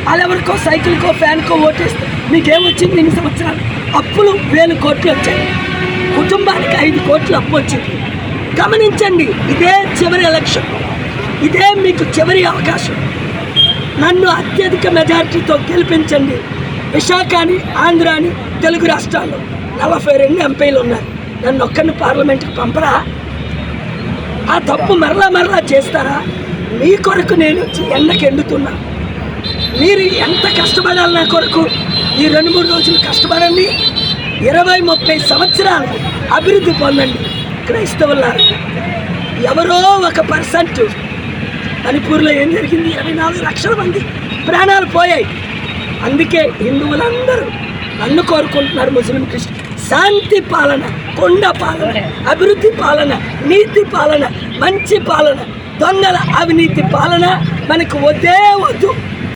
వాళ్ళెవరికో సైకిల్కో ఫ్యాన్కో ఓటేస్తే మీకేమొచ్చింది? 2 సంవత్సరాలు అప్పులు 1000 కోట్లు వచ్చాయి, కుటుంబానికి 5 కోట్లు అప్పు వచ్చింది. గమనించండి, ఇదే చివరి ఎలక్షన్, ఇదే మీకు చివరి అవకాశం. నన్ను అత్యధిక మెజారిటీతో గెలిపించండి. విశాఖని, ఆంధ్రాని, తెలుగు రాష్ట్రాల్లో 42 ఎంపీలు ఉన్నారు. నన్ను ఒక్కరిని పార్లమెంట్కి పంపరా? ఆ తప్పు మరలా చేస్తారా? మీ కొరకు నేను ఎండకి ఎండుతున్నా. మీరు ఎంత కష్టపడాలి నా కొరకు? ఈ 2-3 రోజులు కష్టపడండి. 20-30 సంవత్సరాలు అభివృద్ధి పొందండి. క్రైస్తవులారు ఎవరో 1% మణిపూర్లో ఏం జరిగింది? 24 లక్షల మంది ప్రాణాలు పోయాయి. అందుకే హిందువులందరూ నన్ను కోరుకుంటున్నారు, ముస్లిం క్రిస్టియన్. శాంతి పాలన, కొండ పాలన, అభివృద్ధి పాలన, నీతి పాలన, మంచి పాలన. దొంగల అవినీతి పాలన మనకు వద్దే వద్దు.